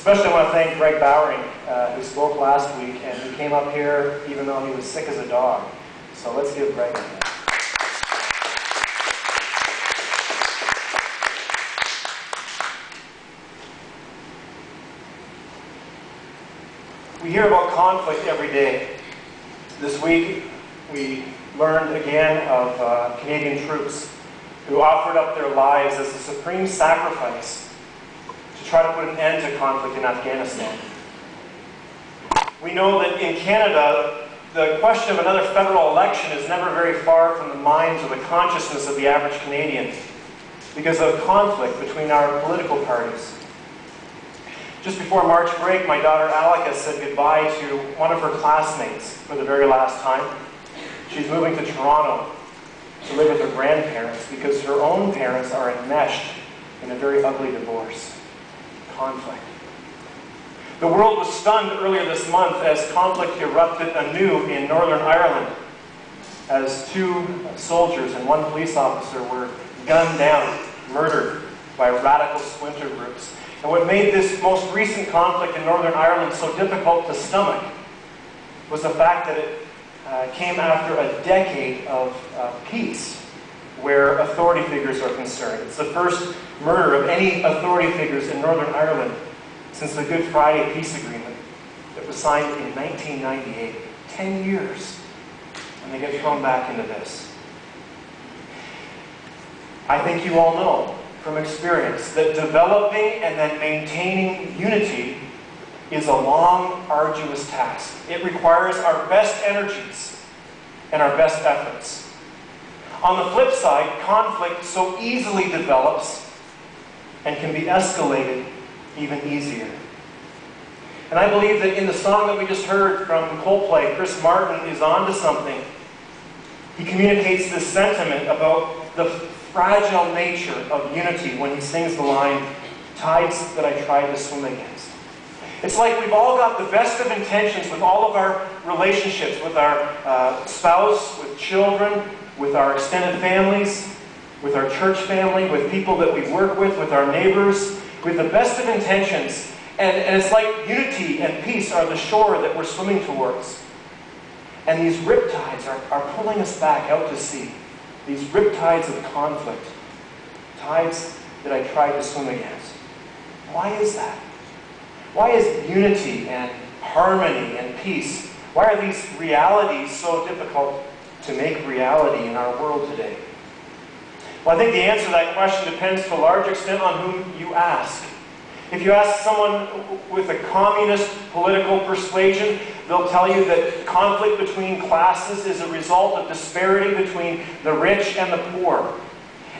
Especially I want to thank Greg Bowering, who spoke last week, and he came up here even though he was sick as a dog. So let's give Greg a hand. We hear about conflict every day. This week, we learned again of Canadian troops who offered up their lives as a supreme sacrifice to try to put an end to conflict in Afghanistan. We know that in Canada, the question of another federal election is never very far from the minds or the consciousness of the average Canadian because of conflict between our political parties. Just before March break, my daughter Alika said goodbye to one of her classmates for the very last time. She's moving to Toronto to live with her grandparents because her own parents are enmeshed in a very ugly divorce. Conflict. The world was stunned earlier this month as conflict erupted anew in Northern Ireland as 2 soldiers and 1 police officer were gunned down, murdered by radical splinter groups. And what made this most recent conflict in Northern Ireland so difficult to stomach was the fact that it came after a decade of peace where authority figures are concerned. It's the first murder of any authority figures in Northern Ireland since the Good Friday Peace Agreement that was signed in 1998. 10 years, and they get thrown back into this. I think you all know from experience that developing and then maintaining unity is a long, arduous task. It requires our best energies and our best efforts. On the flip side, conflict so easily develops and can be escalated even easier. And I believe that in the song that we just heard from Coldplay, Chris Martin is onto something. He communicates this sentiment about the fragile nature of unity when he sings the line, "Tides that I tried to swim against." It's like we've all got the best of intentions with all of our relationships, with our spouse, with children, with our extended families, with our church family, with people that we work with our neighbors. We have the best of intentions, and it's like unity and peace are the shore that we're swimming towards. And these riptides are pulling us back out to sea. These riptides of conflict, tides that I tried to swim against. Why is that? Why is unity and harmony and peace, why are these realities so difficult to make reality in our world today? Well, I think the answer to that question depends to a large extent on whom you ask. If you ask someone with a communist political persuasion, they'll tell you that conflict between classes is a result of disparity between the rich and the poor.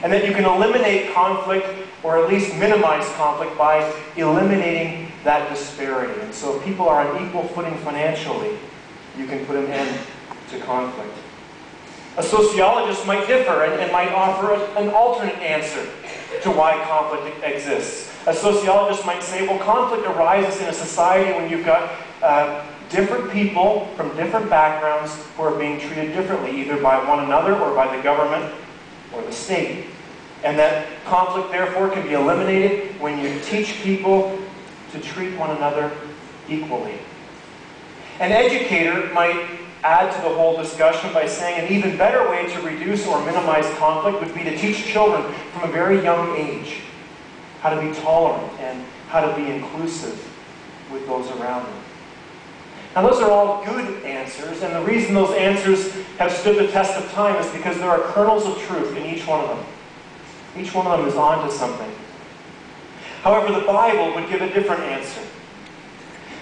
And that you can eliminate conflict, or at least minimize conflict, by eliminating that disparity. And so if people are on equal footing financially, you can put an end to conflict. A sociologist might differ and might offer an alternate answer to why conflict exists. A sociologist might say, well, conflict arises in a society when you've got different people from different backgrounds who are being treated differently, either by one another or by the government or the state. And that conflict, therefore, can be eliminated when you teach people to treat one another equally. An educator might add to the whole discussion by saying an even better way to reduce or minimize conflict would be to teach children from a very young age how to be tolerant and how to be inclusive with those around them. Now, those are all good answers, and the reason those answers have stood the test of time is because there are kernels of truth in each one of them. Each one of them is onto something. However, the Bible would give a different answer.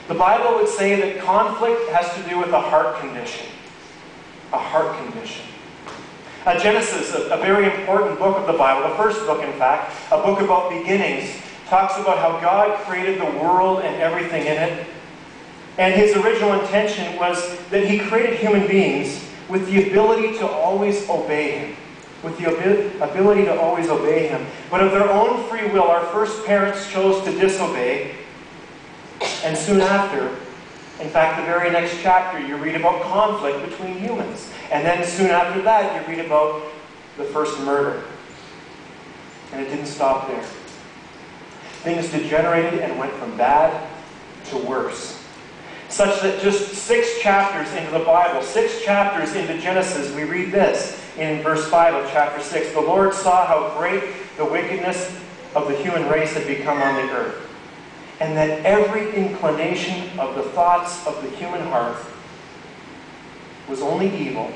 The Bible would say that conflict has to do with a heart condition. A heart condition. Genesis, a very important book of the Bible, the first book, in fact, a book about beginnings, talks about how God created the world and everything in it. And his original intention was that he created human beings with the ability to always obey him. With the ability to always obey him. But of their own free will, our first parents chose to disobey. And soon after, in fact, the very next chapter, you read about conflict between humans. And then soon after that, you read about the first murder. And it didn't stop there. Things degenerated and went from bad to worse. Such that just 6 chapters into the Bible, 6 chapters into Genesis, we read this in verse 5 of chapter 6. The Lord saw how great the wickedness of the human race had become on the earth, and that every inclination of the thoughts of the human heart was only evil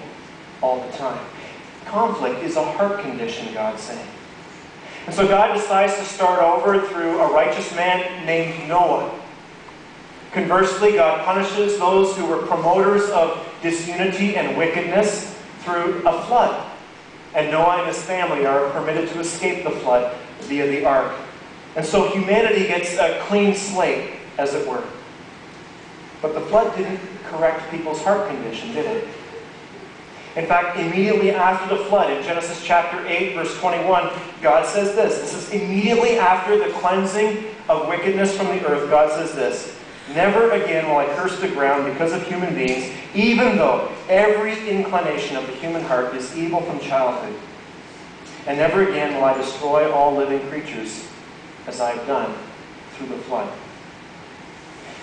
all the time. Conflict is a heart condition, God's saying. And so God decides to start over through a righteous man named Noah. Conversely, God punishes those who were promoters of disunity and wickedness through a flood. And Noah and his family are permitted to escape the flood via the ark. And so humanity gets a clean slate, as it were. But the flood didn't correct people's heart condition, did it? In fact, immediately after the flood, in Genesis chapter 8, verse 21, God says this. This is immediately after the cleansing of wickedness from the earth. God says this, "Never again will I curse the ground because of human beings, even though every inclination of the human heart is evil from childhood. And never again will I destroy all living creatures, as I have done through the flood."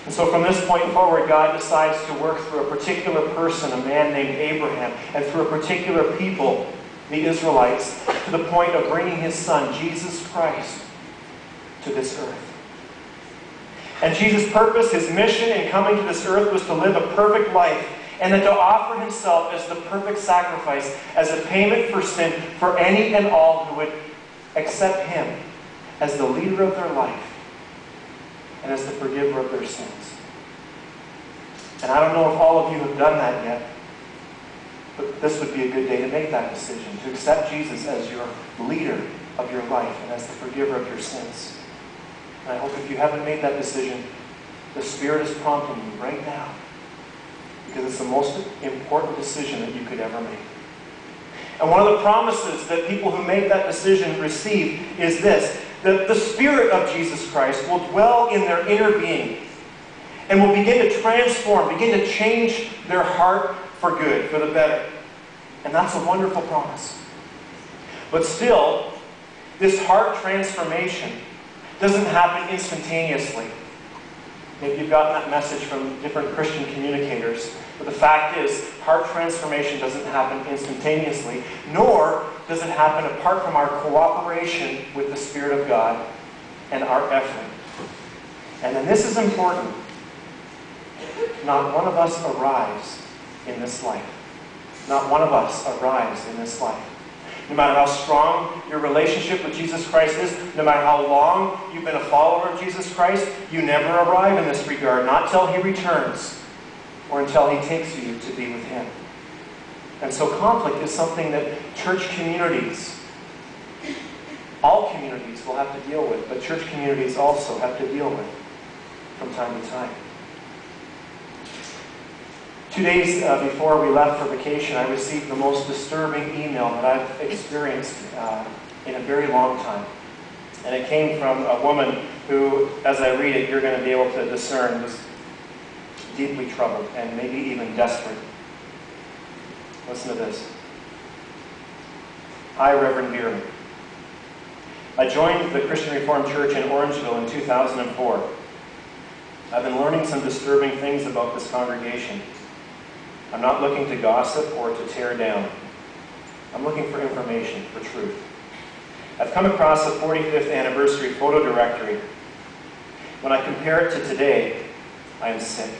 And so from this point forward, God decides to work through a particular person, a man named Abraham, and through a particular people, the Israelites, to the point of bringing his son, Jesus Christ, to this earth. And Jesus' purpose, his mission in coming to this earth was to live a perfect life, and then to offer himself as the perfect sacrifice, as a payment for sin for any and all who would accept him as the leader of their life and as the forgiver of their sins. And I don't know if all of you have done that yet, but this would be a good day to make that decision, to accept Jesus as your leader of your life and as the forgiver of your sins. And I hope if you haven't made that decision, the Spirit is prompting you right now, because it's the most important decision that you could ever make. And one of the promises that people who make that decision receive is this, that the Spirit of Jesus Christ will dwell in their inner being and will begin to transform, begin to change their heart for good, for the better. And that's a wonderful promise. But still, this heart transformation doesn't happen instantaneously. Maybe you've gotten that message from different Christian communicators. But the fact is, heart transformation doesn't happen instantaneously, nor does it happen apart from our cooperation with the Spirit of God and our effort. And then this is important. Not one of us arrives in this life. Not one of us arrives in this life. No matter how strong your relationship with Jesus Christ is, no matter how long you've been a follower of Jesus Christ, you never arrive in this regard, not till he returns or until he takes you to be with him. And so conflict is something that church communities, all communities will have to deal with, but church communities also have to deal with from time to time. 2 days before we left for vacation, I received the most disturbing email that I've experienced in a very long time. And it came from a woman who, as I read it, you're going to be able to discern was deeply troubled and maybe even desperate. Listen to this. Hi, Reverend Bierman. I joined the Christian Reformed Church in Orangeville in 2004. I've been learning some disturbing things about this congregation. I'm not looking to gossip or to tear down. I'm looking for information, for truth. I've come across a 45th anniversary photo directory. When I compare it to today, I am sick.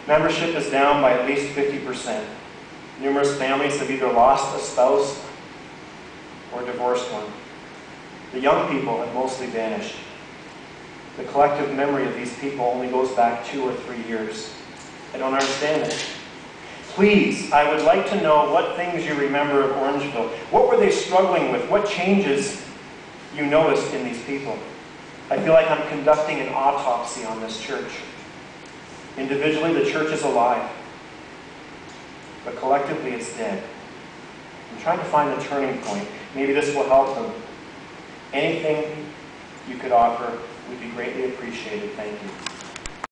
Membership is down by at least 50%. Numerous families have either lost a spouse or divorced one. The young people have mostly vanished. The collective memory of these people only goes back 2 or 3 years. I don't understand it. Please, I would like to know what things you remember of Orangeville. What were they struggling with? What changes you noticed in these people? I feel like I'm conducting an autopsy on this church. Individually, the church is alive, but collectively it's dead. I'm trying to find the turning point. Maybe this will help them. Anything you could offer would be greatly appreciated. Thank you.